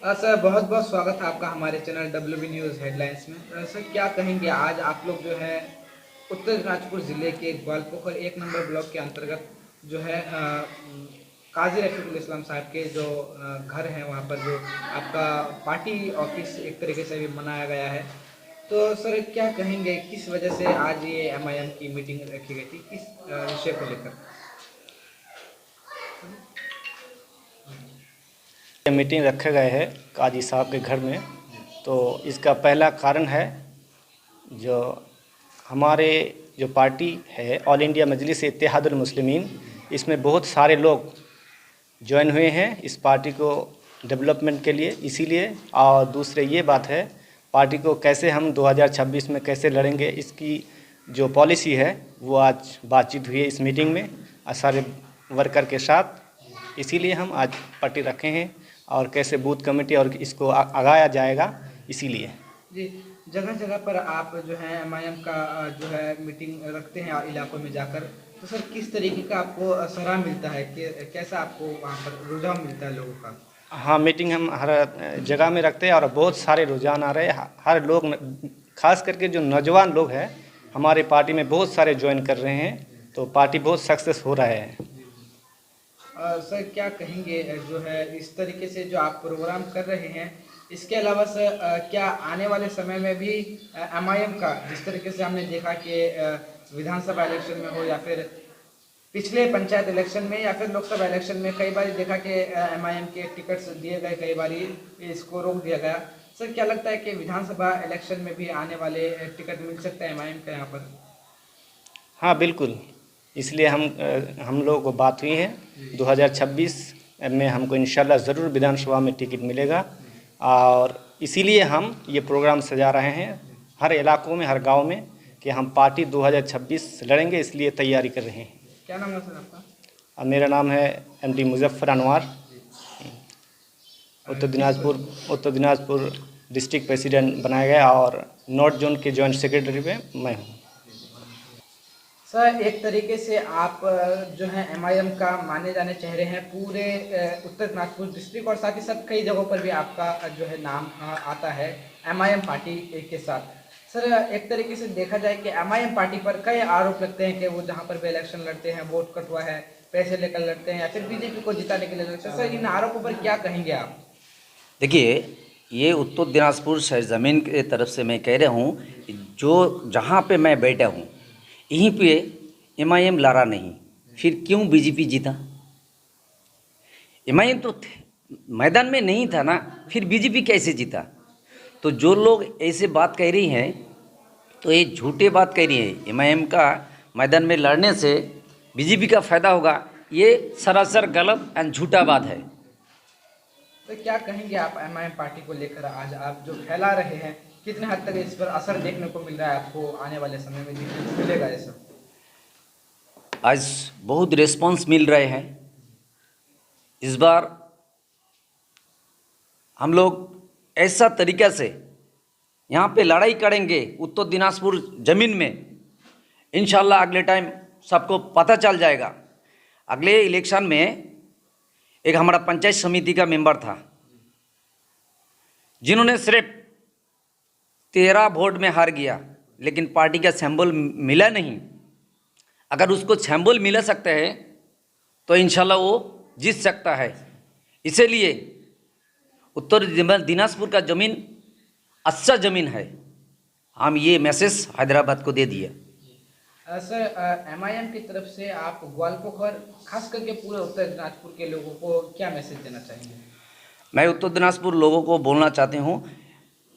Sir बहुत बहुत स्वागत है आपका हमारे चैनल WB न्यूज़ हेडलाइंस में। सर क्या कहेंगे, आज आप लोग जो है उत्तर दिनाजपुर ज़िले के ग्वालपोखर 1 नंबर ब्लॉक के अंतर्गत जो है काजी रफीकुल इस्लाम साहब के जो घर हैं वहाँ पर जो आपका पार्टी ऑफिस एक तरीके से भी मनाया गया है। तो सर क्या कहेंगे, किस वजह से आज ये MIM की मीटिंग रखी गई थी, किस विषय को लेकर? मीटिंग रखे गए है काजी साहब के घर में। तो इसका पहला कारण है जो हमारे जो पार्टी है ऑल इंडिया मजलिस इत्तेहादुल मुस्लिमीन, इसमें बहुत सारे लोग ज्वाइन हुए हैं इस पार्टी को डेवलपमेंट के लिए, इसीलिए। और दूसरे ये बात है, पार्टी को कैसे हम 2026 में कैसे लड़ेंगे, इसकी जो पॉलिसी है वो आज बातचीत हुई है इस मीटिंग में सारे वर्कर के साथ। इसीलिए हम आज पार्टी रखे हैं और कैसे बूथ कमेटी और इसको आगाया जाएगा, इसीलिए। जी, जगह जगह पर आप जो है MIM का जो है मीटिंग रखते हैं इलाकों में जाकर, तो सर किस तरीके का आपको सराह मिलता है कि कैसा आपको वहाँ पर रुझान मिलता है लोगों का? हाँ, मीटिंग हम हर जगह में रखते हैं और बहुत सारे रुझान आ रहे हैं। हर लोग, खास करके जो नौजवान लोग हैं हमारे पार्टी में बहुत सारे ज्वाइन कर रहे हैं, तो पार्टी बहुत सक्सेस हो रहा है। सर क्या कहेंगे, जो है इस तरीके से जो आप प्रोग्राम कर रहे हैं, इसके अलावा सर क्या आने वाले समय में भी MIM का, जिस तरीके से हमने देखा कि विधानसभा इलेक्शन में हो या फिर पिछले पंचायत इलेक्शन में या फिर लोकसभा इलेक्शन में कई बार देखा कि MIM के टिकट्स दिए गए, कई बार इसको रोक दिया गया। सर क्या लगता है कि विधानसभा इलेक्शन में भी आने वाले टिकट मिल सकता है MIM का यहाँ पर? हाँ बिल्कुल, इसलिए हम लोगों को बात हुई है 2026 में हमको इंशाल्लाह ज़रूर विधानसभा में टिकट मिलेगा, और इसीलिए हम ये प्रोग्राम सजा रहे हैं हर इलाकों में, हर गांव में, कि हम पार्टी 2026 लड़ेंगे, इसलिए तैयारी कर रहे हैं। क्या नाम है सर आपका? और मेरा नाम है MD मुजफ्फर अनवार, उत्तर दिनाजपुर डिस्ट्रिक्ट प्रेसिडेंट बनाया गया और नॉर्थ जोन के जॉइंट सेक्रेटरी में मैं हूँ। सर एक तरीके से आप जो है MIM का माने जाने चेहरे हैं पूरे उत्तर दिनाजपुर डिस्ट्रिक्ट, और साथ ही साथ कई जगहों पर भी आपका जो है नाम आता है MIM पार्टी के साथ। सर एक तरीके से देखा जाए कि MIM पार्टी पर कई आरोप लगते हैं कि वो जहाँ पर भी इलेक्शन लड़ते हैं वोट कटवा है, पैसे लेकर लड़ते हैं या फिर BJP को जिताने के लिए लड़ते हैं। सर इन आरोपों पर क्या कहेंगे आप? देखिए, ये उत्तर दिनाजपुर सरजमीन के तरफ से मैं कह रहा हूँ, जो जहाँ पे मैं बैठा हूँ यहीं पे MIM लड़ा नहीं, फिर क्यों BJP जीता? MIM तो मैदान में नहीं था ना, फिर BJP कैसे जीता? तो जो लोग ऐसे बात कह रही हैं तो ये झूठे बात कह रही है। MIM का मैदान में लड़ने से BJP का फ़ायदा होगा, ये सरासर गलत एंड झूठा बात है। तो क्या कहेंगे आप MIM पार्टी को लेकर आज आप जो फैला रहे हैं, कितने हद तक इस पर असर देखने को मिल रहा है आपको, आने वाले समय में देखने को मिलेगा ये सब? आज बहुत रिस्पांस मिल रहे हैं। इस बार हम लोग ऐसा तरीक़ा से यहाँ पे लड़ाई करेंगे उत्तर दिनाजपुर ज़मीन में, इंशाल्लाह अगले टाइम सबको पता चल जाएगा। अगले इलेक्शन में एक हमारा पंचायत समिति का मेंबर था जिन्होंने सिर्फ 13 वोट में हार गया, लेकिन पार्टी का सिंबल मिला नहीं। अगर उसको सिंबल मिला सकता है तो इंशाल्लाह वो जीत सकता है। इसीलिए उत्तर दिनाजपुर का ज़मीन अच्छा ज़मीन है। हम ये मैसेज हैदराबाद को दे दिए। सर MIM की तरफ से आप ग्वालपोखर खास करके पूरे उत्तर दिनाजपुर के लोगों को क्या मैसेज देना चाहेंगे? मैं उत्तर दिनाजपुर लोगों को बोलना चाहती हूँ,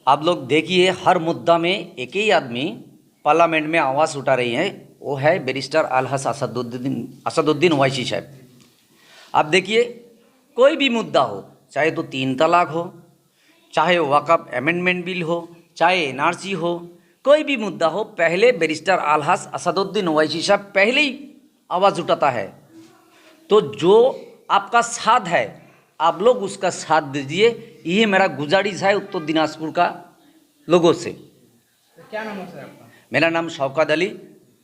आप लोग देखिए हर मुद्दा में एक ही आदमी पार्लियामेंट में आवाज़ उठा रही है, वो है बैरिस्टर अलहस असदुद्दीन ओवैसी साहब। आप देखिए कोई भी मुद्दा हो, चाहे तो 3 तलाक हो, चाहे वक़्फ़ अमेंडमेंट बिल हो, चाहे NRC हो, कोई भी मुद्दा हो, पहले बैरिस्टर अलहस असदुद्दीन ओवैसी साहब पहले ही आवाज़ उठाता है। तो जो आपका साथ है आप लोग उसका साथ दीजिए, ये मेरा गुजारिश है उत्तर दिनाजपुर का लोगों से। तो क्या नाम है सर आपका? मेरा नाम Shaukat Ali,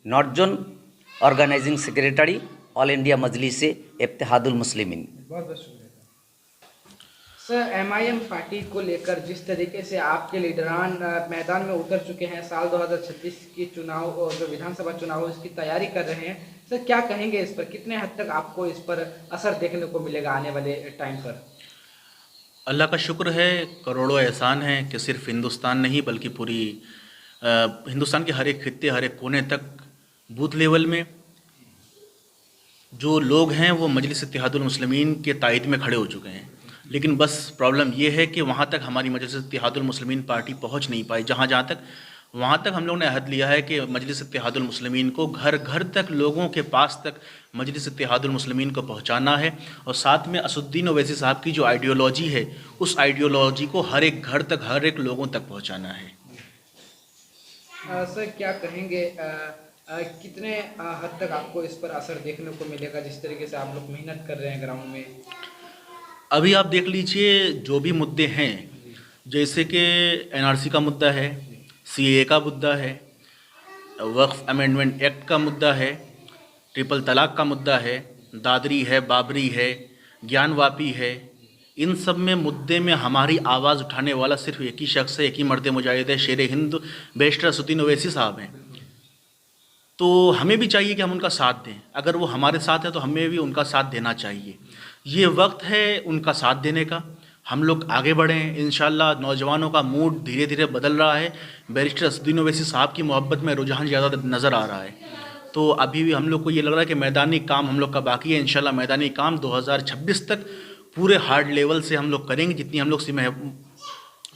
north zone organising secretary, all India Majlis e Ittehadul मुस्लिमीन। बहुत बहुत शुक्रिया सर, एमआईएम पार्टी को लेकर जिस तरीके से आपके लीडरान मैदान में उतर चुके हैं, साल 2026 की चुनाव और जो विधानसभा चुनाव है उसकी तैयारी कर रहे हैं, सर क्या कहेंगे इस पर? कितने हद तक आपको इस पर असर देखने को मिलेगा आने वाले टाइम पर? अल्लाह का शुक्र है, करोड़ों एहसान है कि सिर्फ हिंदुस्तान नहीं बल्कि पूरी हिंदुस्तान के हर एक खित्ते, हर एक कोने तक बूथ लेवल में जो लोग हैं वो मजलिस इत्तेहादुल मुस्लिमीन के तायद में खड़े हो चुके हैं। लेकिन बस प्रॉब्लम ये है कि वहाँ तक हमारी मजलिस इत्तेहादुल मुस्लिमीन पार्टी पहुँच नहीं पाई। जहाँ तक वहाँ तक हम लोग ने अहद लिया है कि मजलिस इत्तेहादुल मुस्लिमीन को घर घर तक, लोगों के पास तक मजलिस इत्तेहादुल मुस्लिमीन को पहुँचाना है और साथ में असदुद्दीन ओवैसी साहब की जो आइडियोलॉजी है उस आइडियोलॉजी को हर एक घर तक, हर एक लोगों तक पहुँचाना है। सर क्या कहेंगे, कितने हद तक आपको इस पर असर देखने को मिलेगा जिस तरीके से आप लोग मेहनत कर रहे हैं ग्राउंड में? अभी आप देख लीजिए जो भी मुद्दे हैं, जैसे कि एनआरसी का मुद्दा है, सीएए का मुद्दा है, वक्फ अमेंडमेंट एक्ट का मुद्दा है, ट्रिपल तलाक का मुद्दा है, दादरी है, बाबरी है, ज्ञानवापी है, इन सब में मुद्दे में हमारी आवाज़ उठाने वाला सिर्फ एक ही शख्स है, एक ही मर्द मुजाहिद है, शेर हिंद बैरिस्टर असदुद्दीन ओवैसी साहब हैं। तो हमें भी चाहिए कि हम उनका साथ दें। अगर वो हमारे साथ है तो हमें भी उनका साथ देना चाहिए। ये वक्त है उनका साथ देने का। हम लोग आगे बढ़ें इंशाल्लाह। नौजवानों का मूड धीरे धीरे बदल रहा है। बैरिस्टर असदुद्दीन ओवैसी साहब की मोहब्बत में रुझान ज़्यादा नज़र आ रहा है। तो अभी भी हम लोग को ये लग रहा है कि मैदानी काम हम लोग का बाकी है। इंशाल्लाह मैदानी काम 2026 तक पूरे हार्ड लेवल से हम लोग करेंगे। जितनी हम लोग से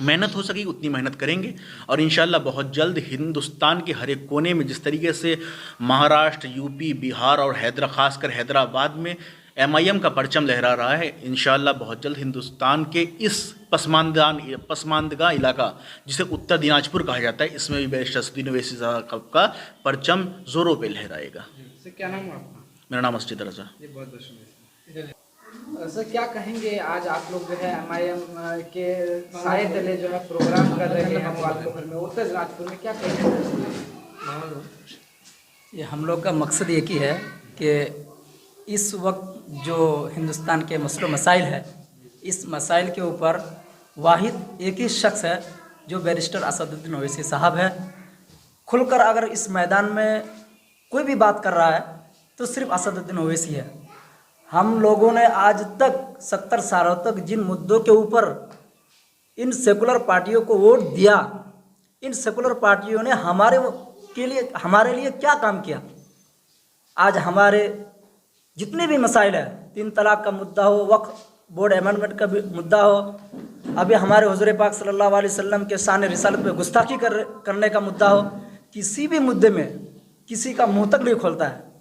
मेहनत हो सकेगी उतनी मेहनत करेंगे और इंशाल्लाह बहुत जल्द हिंदुस्तान के हर एक कोने में, जिस तरीके से महाराष्ट्र, यूपी, बिहार और खासकर हैदराबाद में एमआईएम का परचम लहरा रहा है, इंशाल्लाह बहुत जल्द हिंदुस्तान के इस पसमानदगा इलाका जिसे उत्तर दिनाजपुर कहा जाता है, इसमें भी बैरिस्टर असदुद्दीन ओवैसी साहब का परचम जोरों पे लहराएगा। सर क्या नाम है आपका? मेरा नाम असजिद रज़ा। बहुत बहुत शुक्रिया। सर क्या कहेंगे, आज आप लोग जो है एमआईएम के सारे तले जो है प्रोग्राम कर रहे हैं ग्वालपोखर में, उत्तर दिनाजपुर में, क्या कहेंगे? ये हम लोग का मकसद एक ही है कि इस वक्त जो हिंदुस्तान के मसलो मसाइल है, इस मसाइल के ऊपर वाहिद एक ही शख्स है जो बैरिस्टर असदुद्दीन ओवैसी साहब है। खुलकर अगर इस मैदान में कोई भी बात कर रहा है तो सिर्फ असदुद्दीन ओवैसी है। हम लोगों ने आज तक 70 सालों तक जिन मुद्दों के ऊपर इन सेकुलर पार्टियों को वोट दिया, इन सेकुलर पार्टियों ने हमारे लिए क्या काम किया? आज हमारे जितने भी मसाइल है, 3 तलाक का मुद्दा हो, वक्फ बोर्ड अमेंडमेंट का भी मुद्दा हो, अभी हमारे हुज़ूर पाक सल्लल्लाहु अलैहि वसल्लम के शान रिसालत पे गुस्ताखी करने का मुद्दा हो, किसी भी मुद्दे में किसी का मुंह तक नहीं खोलता है।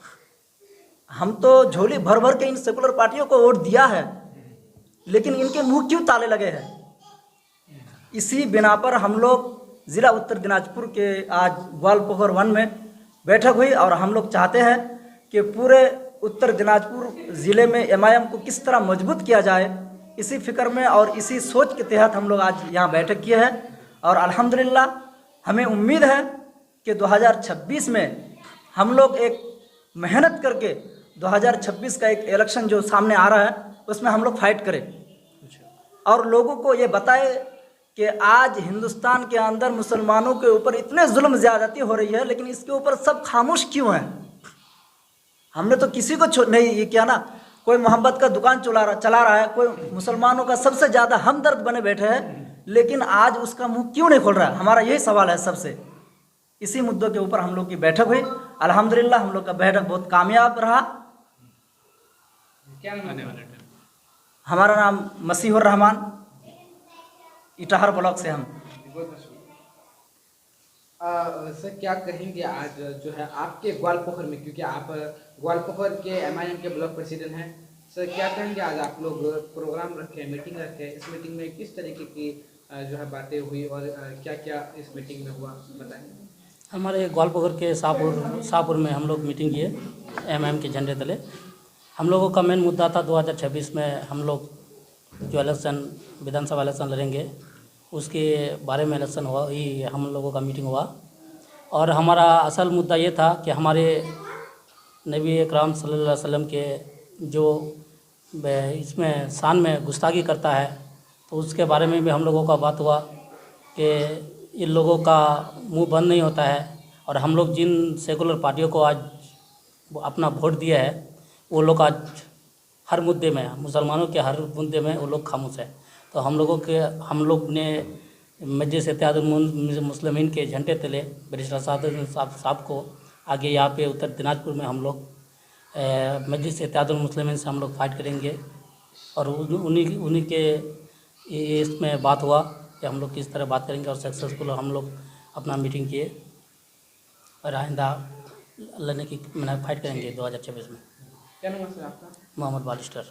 हम तो झोली भर भर के इन सेकुलर पार्टियों को वोट दिया है, लेकिन इनके मुंह क्यों ताले लगे हैं? इसी बिना पर हम लोग ज़िला उत्तर दिनाजपुर के आज ग्वालपोखर 1 में बैठक हुई और हम लोग चाहते हैं कि पूरे उत्तर दिनाजपुर ज़िले में एमआईएम को किस तरह मजबूत किया जाए, इसी फिक्र में और इसी सोच के तहत हम लोग आज यहाँ बैठक किए हैं। और अल्हम्दुलिल्लाह हमें उम्मीद है कि 2026 में हम लोग एक मेहनत करके 2026 का एक इलेक्शन जो सामने आ रहा है उसमें हम लोग फाइट करें और लोगों को ये बताए कि आज हिंदुस्तान के अंदर मुसलमानों के ऊपर इतने जुल्म ज़्यादती हो रही है, लेकिन इसके ऊपर सब खामोश क्यों हैं? हमने तो किसी को नहीं ये किया ना। कोई मोहब्बत का दुकान चला रहा है, कोई मुसलमानों का सबसे ज़्यादा हमदर्द बने बैठे हैं, लेकिन आज उसका मुंह क्यों नहीं खोल रहा है? हमारा यही सवाल है सबसे। इसी मुद्दों के ऊपर हम लोग की बैठक हुई। अल्हम्दुलिल्लाह हम लोग का बैठक बहुत कामयाब रहा। क्या नाम है? हमारा नाम मसीहुर रहमान, इटाहर ब्लॉक से हम। सर क्या कहेंगे, आज जो है आपके ग्वालपोखर में, क्योंकि आप ग्वालपोखर के एमआईएम के ब्लॉक प्रेसिडेंट हैं, सर क्या कहेंगे, आज आप लोग प्रोग्राम रखे, मीटिंग रखे, इस मीटिंग में किस तरीके की जो है बातें हुई और क्या क्या इस मीटिंग में हुआ, बताएंगे? हमारे ग्वालपोखर के शाहपुर में हम लोग मीटिंग किए एमआईएम के झंडे तले। हम लोगों का मेन मुद्दा था 2026 में हम लोग जो इलेक्शन, विधानसभा इलेक्शन लड़ेंगे, उसके बारे में इलेक्शन हुआ ही हम लोगों का मीटिंग हुआ। और हमारा असल मुद्दा ये था कि हमारे नबी अकरम सल्लल्लाहु अलैहि वसल्लम के जो इसमें शान में गुस्ताखी करता है, तो उसके बारे में भी हम लोगों का बात हुआ कि इन लोगों का मुंह बंद नहीं होता है, और हम लोग जिन सेकुलर पार्टियों को आज अपना वोट दिया है वो लोग आज हर मुद्दे में, मुसलमानों के हर मुद्दे में वो लोग खामोश है। तो हम लोग ने मजलिस इत्तेहादुल मुस्लिमीन के झंडे तले बैरिस्टर साहब को आगे यहाँ पे उत्तर दिनाजपुर में हम लोग मजलिस इत्तेहादुल मुस्लिमीन से हम लोग फाइट करेंगे। और उन्हीं के इसमें बात हुआ कि हम लोग किस तरह बात करेंगे, और सक्सेसफुल हम लोग अपना मीटिंग किए और आइंदा लड़ने की मैंने फाइट करेंगे 2026 में। क्या नाम है सर आपका? मोहम्मद बालिस्टर।